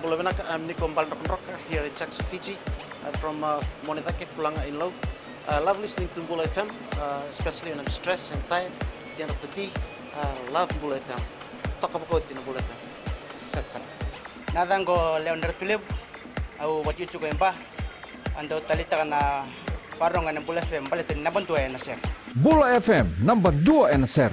I'm Nico Mbalroka here in Jackson, Fiji. I'm from Monedake, Fulanga in Low. Love listening to Mbula FM, especially when I'm stressed and tired. At the end of the day, love Mbula FM. Talk about it in Mbula FM. Setsan. Nadango Leonard Tulib, au what you to Gamba, and the Talita na Parong and Mbula FM, Balatin Nabantua and Ser. Mbula FM, number 2 and Ser.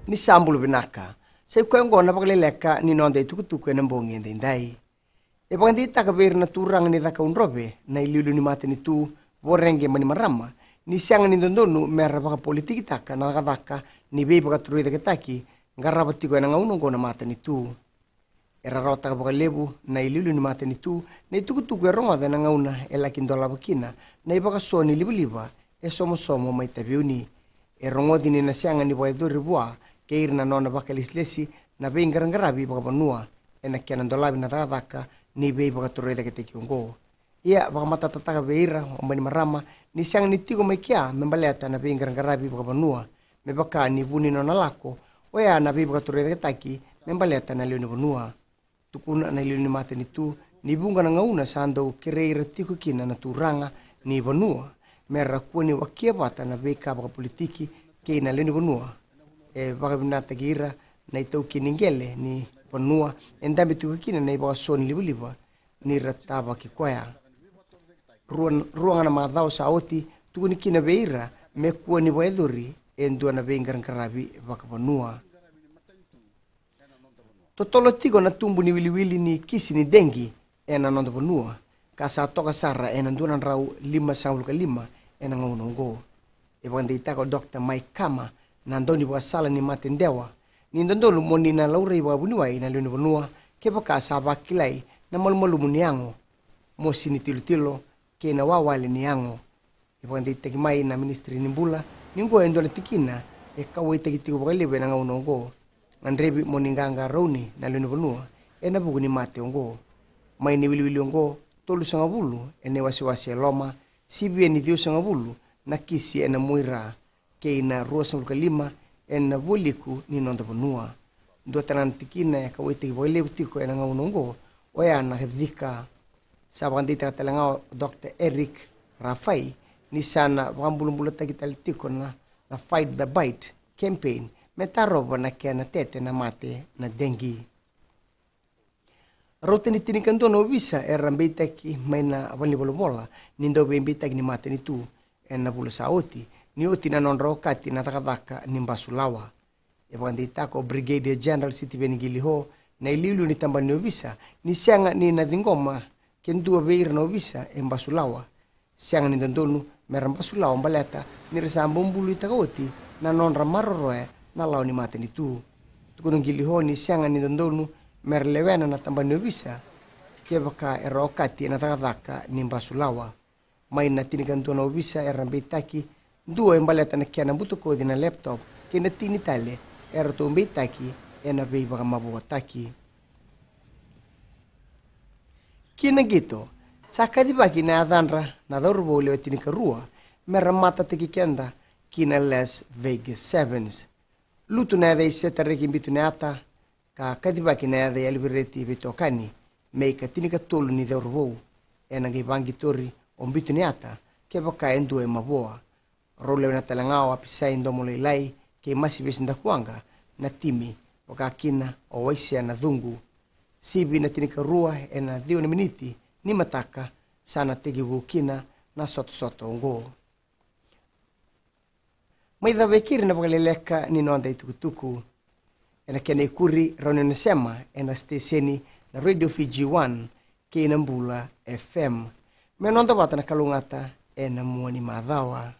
Ni sambulu binaka sai kwengo na pagleleka ni nonde tukutuku na mbongi ndai e pagandi takabir na turang ni taka unrobe na ililu ni mate ni tu borenge mani marama ni siang ni ndondonu merra baka politiki taka na kadaka ni be baka turui de ketaki ngarra batiko na ngauno go na mate ni tu era rota baka lebu na ililu ni mate ni tu na tukutuku ronga da na ngauna ela kindola bakina na baka soni libuliba e somo mai tabiuni e rongodi ni na siang ni boy duribua keir na nona baka lislesi na be ngarangarabi baka banua ena kiana ndolabi na takadaka ni be baka tureda keteki ungo ia baka mata tataka beira ombani marama ni siang ni tigo mekia membaleta na be ngarangarabi baka banua me baka ni buni nona lako oya na be baka tureda ketaki membaleta na leoni banua tukuna na leoni mate ni tu ni bunga na ngauna sando kereira tigo kina na turanga ni banua merra kuani wakia bata na be ka baka politiki ke na leoni banua e baka binata gira na itau kiningele ni panua endambi tukakina na ibawa soni libuliba ni rataba kikwaya ruang na madhao sa oti tukuni kina beira me kuwa ni waedhuri endua na beingar karabi baka panua totolo tigo na tumbu ni wiliwili ni kisi ni dengi ena nondo panua kasa toka sara ena ndunan rau 5 ena ngaunongo e baka itako Dr. Mike Kama na ndoni baka sala ni matendewa ni ndondolu moni na laure wa buniwai na leoni bonua ke baka saba kilai na malmalu muniango mo sini tilutilo ke na wawale niango ibande teki mai na ministry ni Mbula ningo endole tikina e kawe teki tigo baka lebe na ngaunongo andrebi moninganga roni na leoni bonua ena buguni mate ongo mai ni wili ongo tolu sangabulu ene wasiwasi loma sibi ni dio sangabulu na kisi ena muira ke ina ruasa lima ena boliku ni nondo bonua ndo tanan tikina ya kawete boile utiko ena ngaunongo oya na hedika sabandita talanga Dr. Eric Rafai ni sana bambulumbulu takitalitiko na fight the bite campaign metaroba na kena tete na mate na dengi roteni tinikanto no visa era mbetaki maina avalibolomola nindo bembetaki ni mate ni tu ena bulu saoti ni oti na non rokati na takadaka ni Mbasulawa e bandita ko Brigadier General City Benigiliho na ililu ni tambani obisa ni sianga ni na dingoma kendu beir no obisa e Mbasulawa sianga ni ndonu mera Mbasulawa mbaleta ni resambo mbulu itakoti na non ramaroroe na lao ni mate ni tu tukuno Giliho ni sianga ni ndonu mera lewena na tambani obisa ke baka erokati na takadaka ni Mbasulawa mai na tinikanto na obisa erambetaki dua embaleta na kiana butuko di na laptop kina tinitale era to mbetaki ena bei baka mabuataki kina gito sakadi baki na adhanra na dorbo le tinikarua meramata teki kenda kina Las Vegas Sevens lutu na dei setareki bitu na ata ka kadibaki na dei alvireti bitokani meika tinikatolu ni dorbo ena gibangi tori ombitu ni ata ke baka endu e maboa role na talangao apisai ndomo leilai ke masi besinda kuanga na timi wakakina o waisia na dhungu sibi na tinika rua ena dio na miniti ni mataka sana tegi wukina na soto ongo maidha vekiri na pagaleleka ni noanda itukutuku ena kena ikuri rauni nasema ena steseni na Radio Fiji 1 ke ina Mbula FM menonda bata na kalungata ena muani madhawa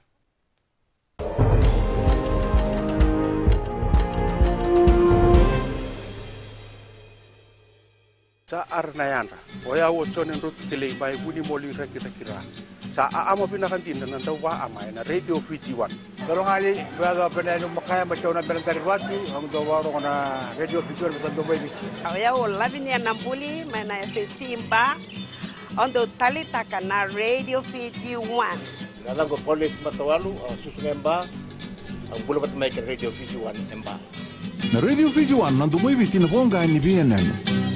sa arnayanda oya wo chonen rut kile bai buni moli rakira sa ama pinakantin nan tawa ama na Radio Fiji 1 Dorong baga penenu makaya macona belantari wati ang dawaro na Radio Fiji 1 betul bai bici oya wo labini nambuli mana simba ondo talita kana Radio Fiji 1 dalam ko polis matawalu susungemba ang bula bat mai Radio Fiji One emba na Radio Fiji One nandu mai bitin bonga ni bienen